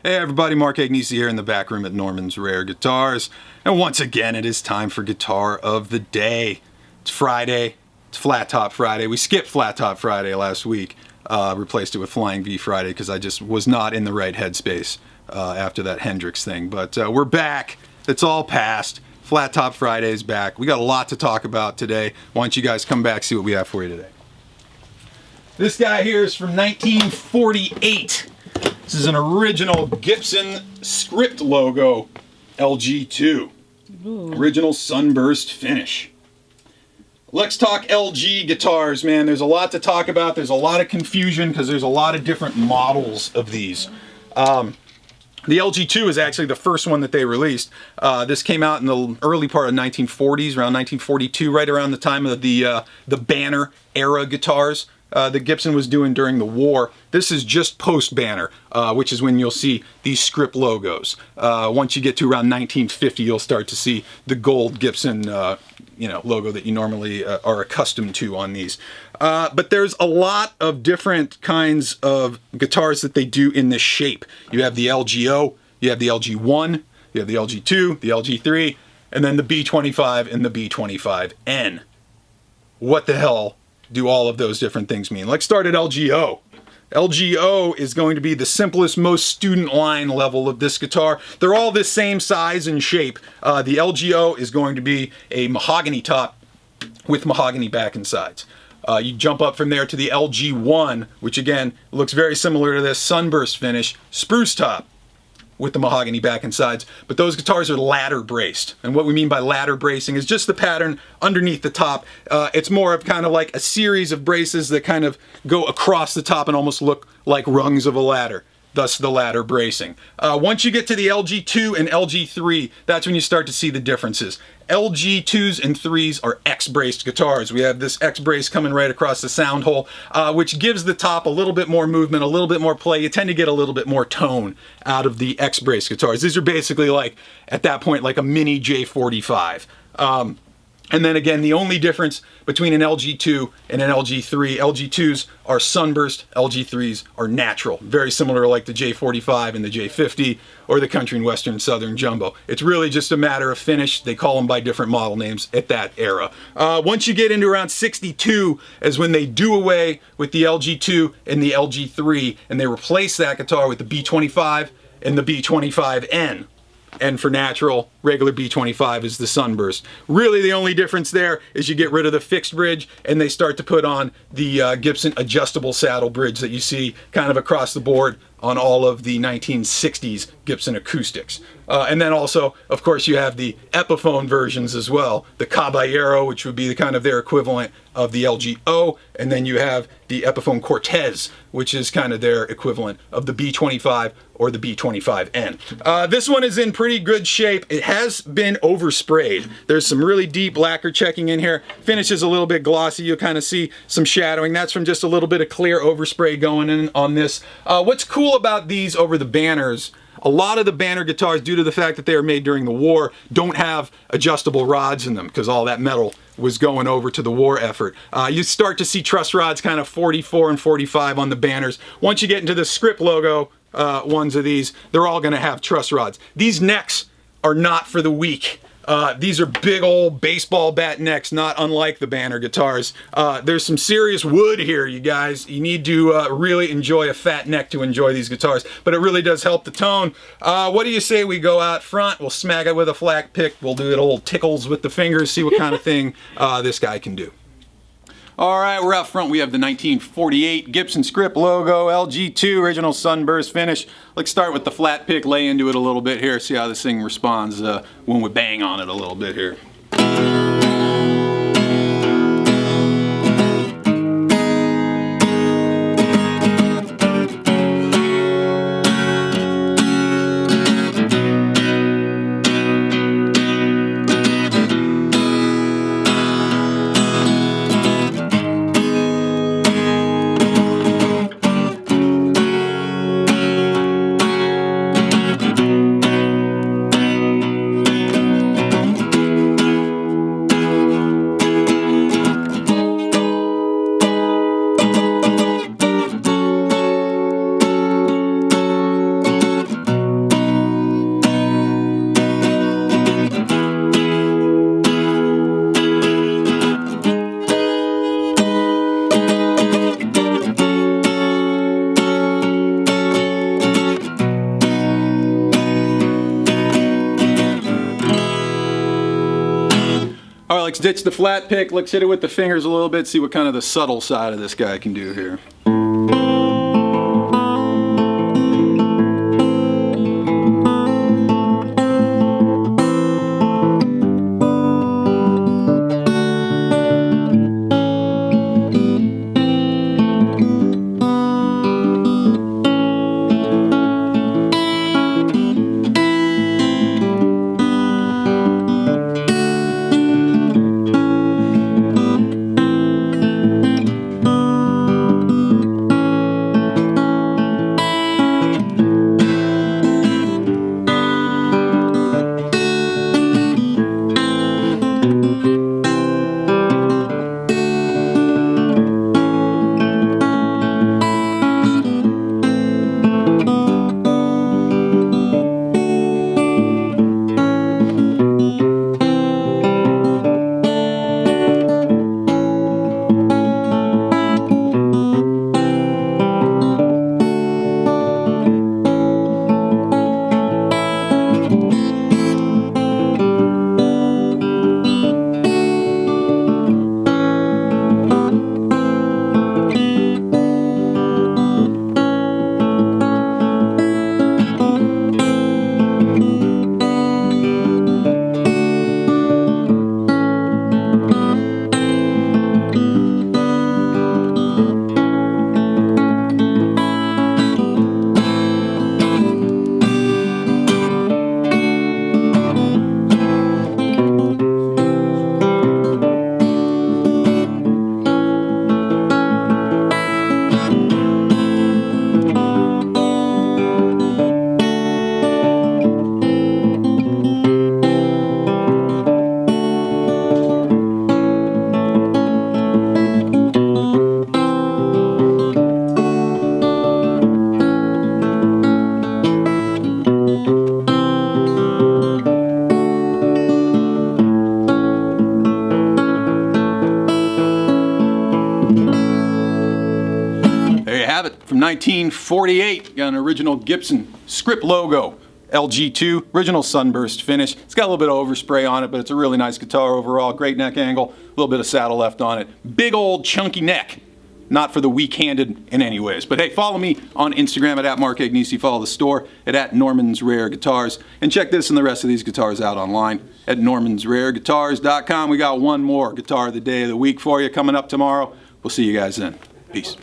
Hey everybody, Mark Agnesi here in the back room at Norman's Rare Guitars. And once again, it is time for Guitar of the Day. It's Friday. It's Flat Top Friday. We skipped Flat Top Friday last week. Replaced it with Flying V Friday because I just was not in the right headspace after that Hendrix thing. But we're back. It's all past. Flat Top Friday is back. We got a lot to talk about today. Why don't you guys come back, see what we have for you today. This guy here is from 1948. This is an original Gibson script logo LG-2. Original sunburst finish. Let's talk LG guitars, man. There's a lot to talk about. There's a lot of confusion because there's a lot of different models of these. The LG-2 is actually the first one that they released. This came out in the early part of 1940s, around 1942, right around the time of the Banner era guitars that Gibson was doing during the war. This is just post-Banner, which is when you'll see these script logos. Once you get to around 1950, you'll start to see the gold Gibson logo that you normally are accustomed to on these. But there's a lot of different kinds of guitars that they do in this shape. You have the LGO, you have the LG-1, you have the LG-2, the LG-3, and then the B25 and the B25N. What the hell do all of those different things mean? Let's start at LGO. LGO is going to be the simplest, most student line level of this guitar. They're all the same size and shape. The LGO is going to be a mahogany top with mahogany back and sides. You jump up from there to the LG-1, which again looks very similar to this sunburst finish, spruce top with the mahogany back and sides, but those guitars are ladder braced. And what we mean by ladder bracing is just the pattern underneath the top. It's more of kind of like a series of braces that kind of go across the top and almost look like rungs of a ladder. Thus the ladder bracing. Once you get to the LG-2 and LG-3, that's when you start to see the differences. LG-2s and 3s are X-braced guitars. We have this X-brace coming right across the sound hole, which gives the top a little bit more movement, a little bit more play. You tend to get a little bit more tone out of the X-braced guitars. These are basically like, at that point, like a mini J45. And then again, the only difference between an LG-2 and an LG-3, LG-2s are sunburst, LG-3s are natural. Very similar like the J45 and the J50 or the Country and Western Southern Jumbo. It's really just a matter of finish. They call them by different model names at that era. Once you get into around 62 is when they do away with the LG-2 and the LG-3 and they replace that guitar with the B25 and the B25N. And for natural, regular B25 is the sunburst. Really the only difference there is you get rid of the fixed bridge and they start to put on the Gibson adjustable saddle bridge that you see kind of across the board on all of the 1960s Gibson acoustics. And then also, of course, you have the Epiphone versions as well. The Caballero, which would be the kind of their equivalent of the LGO, and then you have the Epiphone Cortez, which is kind of their equivalent of the B25 or the B25N. This one is in pretty good shape. It has been oversprayed. There's some really deep lacquer checking in here. Finish is a little bit glossy. You'll kind of see some shadowing. That's from just a little bit of clear overspray going in on this. What's cool about these over the Banners, a lot of the Banner guitars, due to the fact that they were made during the war, don't have adjustable rods in them because all that metal was going over to the war effort. You start to see truss rods kind of 44 and 45 on the Banners. Once you get into the script logo ones of these, they're all going to have truss rods. These necks are not for the weak. These are big old baseball bat necks, not unlike the Banner guitars. There's some serious wood here, you guys. You need to really enjoy a fat neck to enjoy these guitars, but it really does help the tone. What do you say we go out front, we'll smack it with a flat pick, we'll do it old tickles with the fingers, see what kind of thing this guy can do. Alright, we're out front. We have the 1948 Gibson script logo, LG-2, original sunburst finish. Let's start with the flat pick, lay into it a little bit here, see how this thing responds when we bang on it a little bit here. let's ditch the flat pick. Let's hit it with the fingers a little bit, see what kind of the subtle side of this guy can do here. Have it from 1948. Got an original Gibson script logo, LG-2, original Sunburst finish. It's got a little bit of overspray on it, but it's a really nice guitar overall. Great neck angle, a little bit of saddle left on it. Big old chunky neck. Not for the weak-handed in any ways. But hey, follow me on Instagram at Mark Agnesi. Follow the store at Norman's Rare Guitars. And check this and the rest of these guitars out online at normansrareguitars.com. We got one more guitar of the day of the week for you coming up tomorrow. We'll see you guys then. Peace.